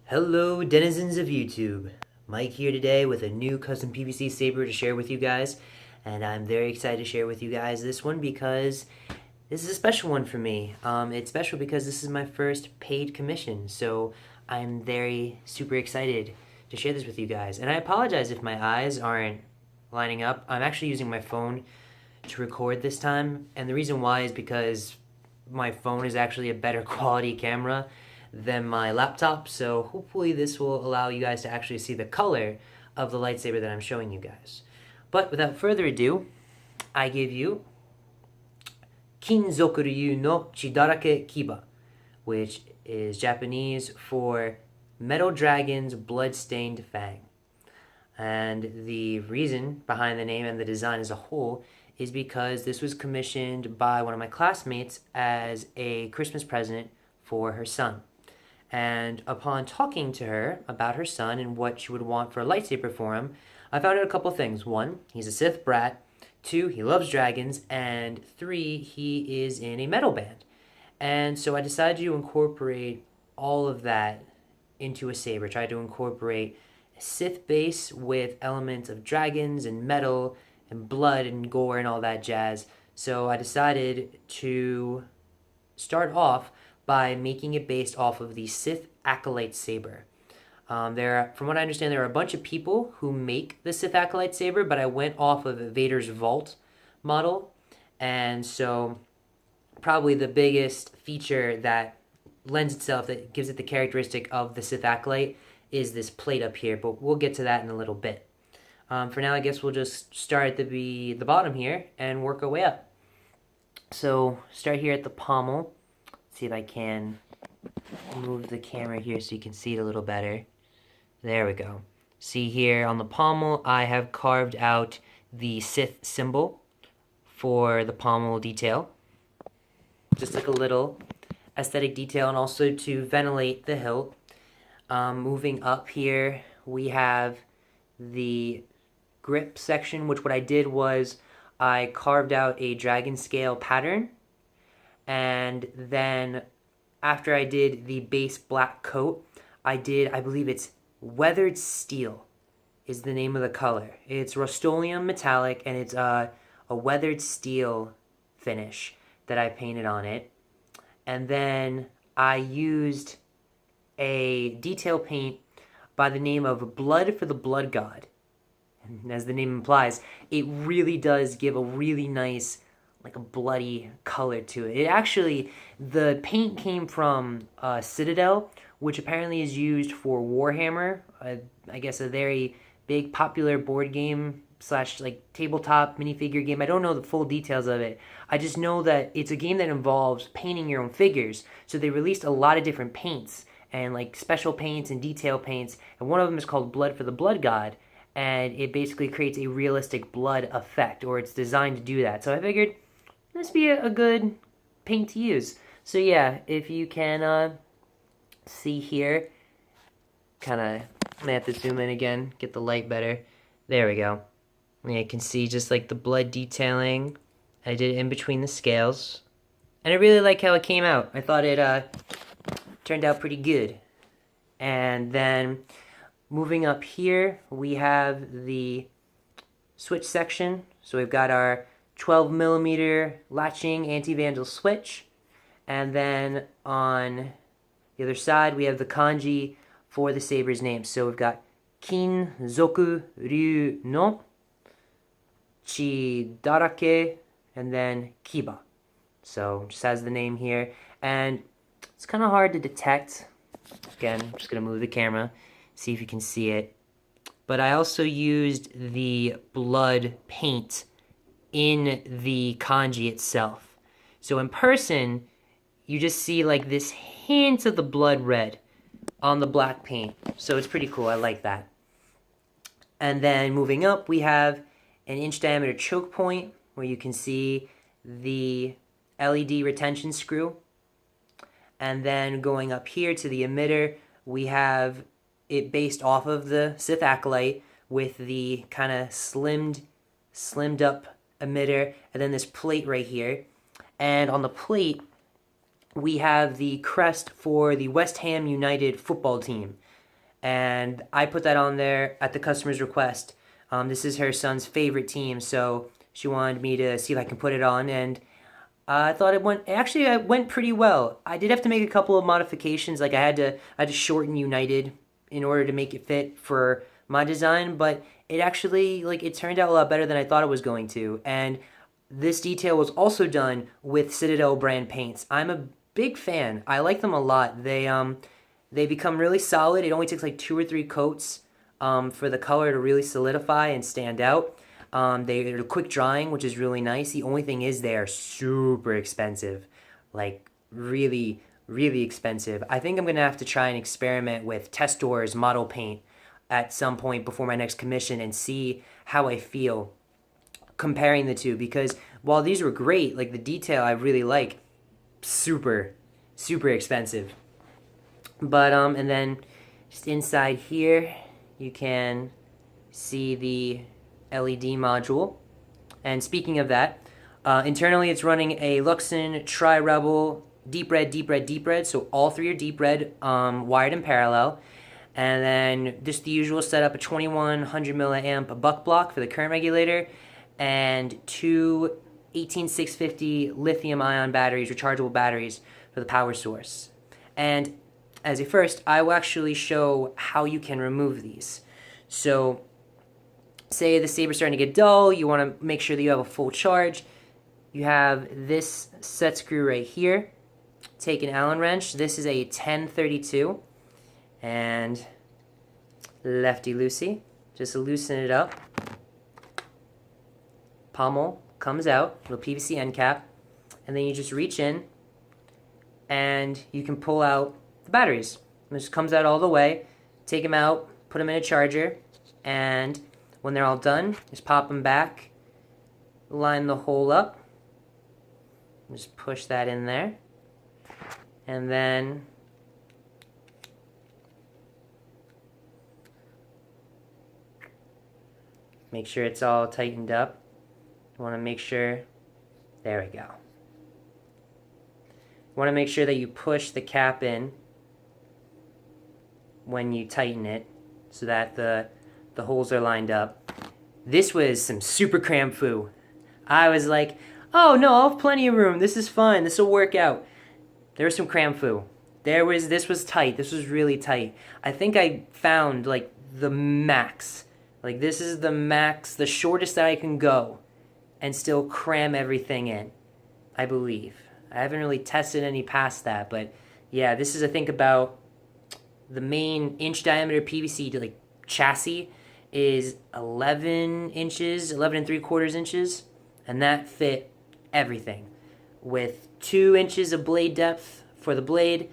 Hello denizens of YouTube. Mike here today with a new custom PVC saber to share with you guys, and I'm very excited to share with you guys this one because this is a special one for me. It's special because this is my first paid commission, so I'm very super excited to share this with you guys. And I apologize if my eyes aren't lining up. I'm actually using my phone to record this time, and the reason why is because my phone is actually a better quality camera than my laptop, so hopefully this will allow you guys to actually see the color of the lightsaber that I'm showing you guys. But without further ado, I give you金属竜の血だらけ牙, which is Japanese for Metal Dragon's Bloodstained Fang. And the reason behind the name and the design as a whole is because this was commissioned by one of my classmates as a Christmas present for her son. And upon talking to her about her son and what she would want for a lightsaber for him, I found out a couple things. One, he's a Sith brat. Two, he loves dragons. And three, he is in a metal band. And so I decided to incorporate all of that into a saber. Tried to incorporate a Sith base with elements of dragons and metal and blood and gore and all that jazz. So I decided to start off by making it based off of the Sith Acolyte Saber. From what I understand, there are a bunch of people who make the Sith Acolyte Saber, but I went off of Vader's Vault model, and so probably the biggest feature that lends itself, that gives it the characteristic of the Sith Acolyte, is this plate up here, but we'll get to that in a little bit. For now, I guess we'll just start at the bottom here and work our way up. So start here at the pommel. See if I can move the camera here so you can see it a little better. There we go. See here on the pommel, I have carved out the Sith symbol for the pommel detail. Just like a little aesthetic detail, and also to ventilate the hilt. Moving up here, we have the grip section, which what I did was I carved out a dragon scale pattern. And then after I did the base black coat, I believe it's weathered steel is the name of the color. It's Rust-Oleum metallic, and it's a weathered steel finish that I painted on it. And then I used a detail paint by the name of Blood for the Blood God. And as the name implies, it really does give a really nice, like a bloody color to it. The paint came from Citadel, which apparently is used for Warhammer, I guess a very big popular board game slash like tabletop minifigure game. I don't know the full details of it. I just know that it's a game that involves painting your own figures. So they released a lot of different paints and like special paints and detail paints, and one of them is called Blood for the Blood God, and it basically creates a realistic blood effect, or it's designed to do that. So I figured this be a good paint to use. So yeah, if you can see here, I may have to zoom in again, get the light better. There we go. Yeah, you can see just like the blood detailing. I did it in between the scales, and I really like how it came out. I thought it turned out pretty good. And then moving up here, we have the switch section. So we've got our 12mm latching anti-vandal switch, and then on the other side we have the kanji for the saber's name. So we've got Kinzoku Ryu no Chidarake and then Kiba. So just has the name here, and it's kind of hard to detect. Again, I'm just going to move the camera, see if you can see it. But I also used the blood paint in the kanji itself. So in person, you just see like this hint of the blood red on the black paint. So it's pretty cool. I like that. And then moving up, we have an inch diameter choke point where you can see the LED retention screw. And then going up here to the emitter, we have it based off of the Sith Acolyte with the kind of slimmed up emitter, and then this plate right here. And on the plate, we have the crest for the West Ham United football team. and I put that on there at the customer's request. This is her son's favorite team, so she wanted me to see if I can put it on, and I thought it went pretty well. I did have to make a couple of modifications, like I had to shorten United in order to make it fit for my design, but it actually, like, it turned out a lot better than I thought it was going to. And this detail was also done with Citadel brand paints. I'm a big fan. I like them a lot. They become really solid. It only takes like 2 or 3 coats for the color to really solidify and stand out. They're quick drying, which is really nice. The only thing is they are super expensive, like really, really expensive. I think I'm going to have to try and experiment with Testor's model paint at some point before my next commission and see how I feel comparing the two, because while these were great, like the detail I really like, super, super expensive. But, and then just inside here, you can see the LED module. And speaking of that, internally it's running a Luxeon Tri-Rebel deep red, so all 3 are deep red, wired in parallel. And then just the usual setup, a 2100 milliamp BuckBlock for the current regulator, and 2 18650 lithium ion batteries, rechargeable batteries for the power source. And as a first, I will actually show how you can remove these. So say the saber's starting to get dull, you want to make sure that you have a full charge. You have this set screw right here. Take an Allen wrench. This is a 1032. And lefty-loosey. Just loosen it up. Pommel comes out, little PVC end cap. And then you just reach in and you can pull out the batteries. It just comes out all the way. Take them out, put them in a charger, and when they're all done, just pop them back, line the hole up, just push that in there, and then make sure it's all tightened up. You want to make sure, there we go. You want to make sure that you push the cap in when you tighten it so that the holes are lined up. This was some super cram foo. I was like, oh no, I'll have plenty of room. This is fine. This will work out. There was some cram foo. This was tight. This was really tight. I think I found like the max. Like this is the max, the shortest that I can go and still cram everything in, I believe. I haven't really tested any past that, but yeah, this is, I think, about the main inch diameter PVC to like chassis is 11 inches, 11 3/4 inches, and that fit everything. With 2 inches of blade depth for the blade,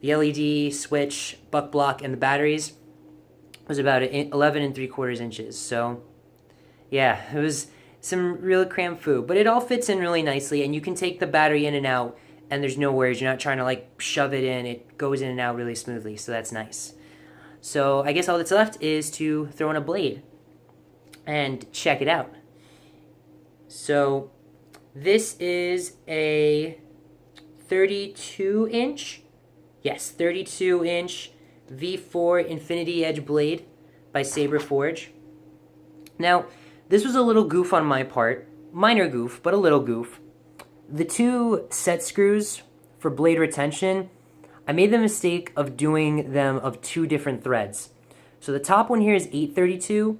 the LED, switch, BuckBlock, and the batteries was about 11 3/4 inches. So yeah, it was some real cram foo, but it all fits in really nicely, and you can take the battery in and out and there's no worries. You're not trying to like shove it in. It goes in and out really smoothly, so that's nice. So I guess all that's left is to throw in a blade and check it out. So this is a 32 inch, yes, 32 inch V4 Infinity Edge blade by Saber Forge. Now, this was a little goof on my part, minor goof, but a little goof. The 2 set screws for blade retention, I made the mistake of doing them of 2 different threads. So the top one here is 832,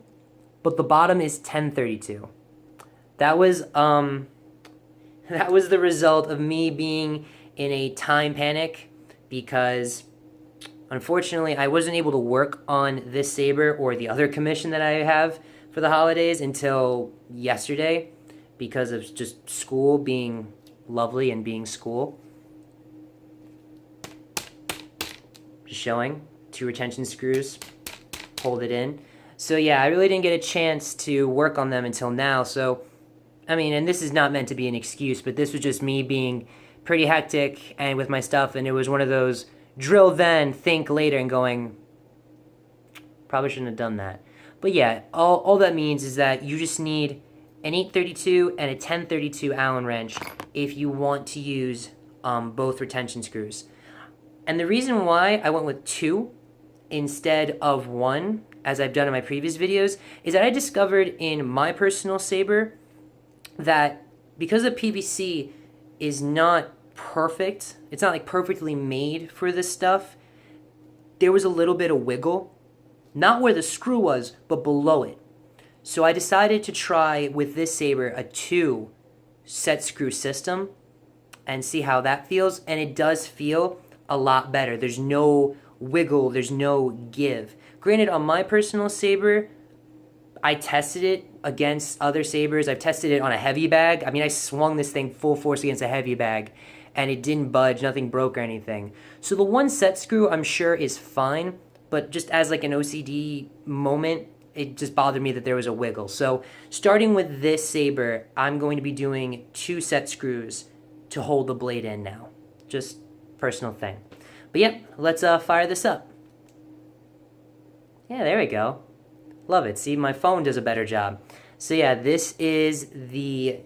but the bottom is 1032. That was the result of me being in a time panic, because unfortunately I wasn't able to work on this saber or the other commission that I have for the holidays until yesterday because of just school being lovely and being school. Just showing 2 retention screws, hold it in. So yeah, I really didn't get a chance to work on them until now. So, I mean, and this is not meant to be an excuse, but this was just me being pretty hectic and with my stuff, and it was one of those drill then, think later, and going, probably shouldn't have done that. But yeah, all that means is that you just need an 832 and a 1032 Allen wrench if you want to use both retention screws. And the reason why I went with 2 instead of one, as I've done in my previous videos, is that I discovered in my personal saber that because the PVC is not perfect, it's not like perfectly made for this stuff, there was a little bit of wiggle. Not where the screw was, but below it. So I decided to try with this saber a 2 set screw system and see how that feels, and it does feel a lot better. There's no wiggle, there's no give. Granted, on my personal saber, I tested it against other sabers. I've tested it on a heavy bag. I mean, I swung this thing full force against a heavy bag, and it didn't budge, nothing broke or anything. So the 1 set screw, I'm sure, is fine, but just as like an OCD moment, it just bothered me that there was a wiggle. So starting with this saber, I'm going to be doing 2 set screws to hold the blade in now. Just personal thing. But yeah, let's fire this up. Yeah, there we go. Love it. See, my phone does a better job. So yeah, this is the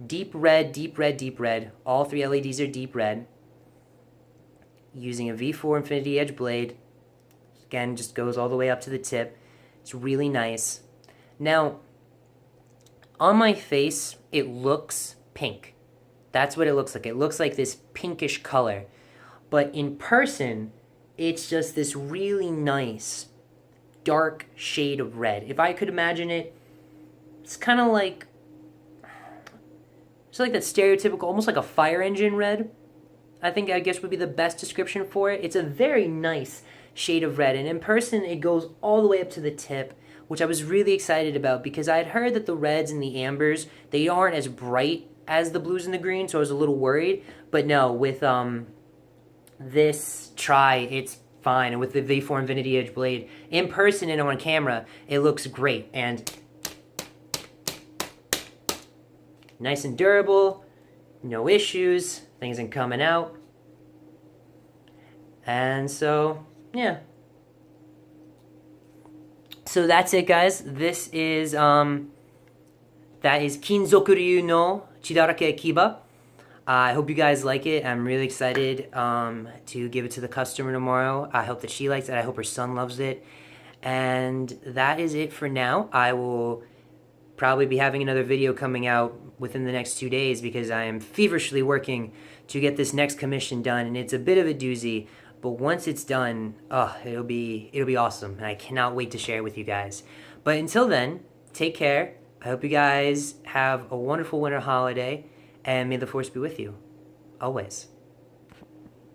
deep red, deep red, deep red. All 3 LEDs are deep red. Using a V4 Infinity Edge blade. Again, just goes all the way up to the tip. It's really nice. Now, on my face, it looks pink. That's what it looks like. It looks like this pinkish color. But in person, it's just this really nice, dark shade of red. If I could imagine it, it's kind of like, it's like that stereotypical, almost like a fire engine red. I guess would be the best description for it. It's a very nice shade of red, and in person it goes all the way up to the tip, which I was really excited about because I had heard that the reds and the ambers, they aren't as bright as the blues and the greens, so I was a little worried. But no, with this Tri, it's fine, and with the V4 Infinity Edge blade, in person and on camera, it looks great, and nice and durable, no issues, things ain't coming out. And so, yeah. So that's it, guys. This is, that is Kinzoku Ryu no Chi Darake Kiba. I hope you guys like it. I'm really excited to give it to the customer tomorrow. I hope that she likes it. I hope her son loves it. And that is it for now. I will probably be having another video coming out within the next 2 days because I am feverishly working to get this next commission done, and it's a bit of a doozy. But once it's done, it'll be awesome, and I cannot wait to share it with you guys. But until then, take care. I hope you guys have a wonderful winter holiday, and may the force be with you, always.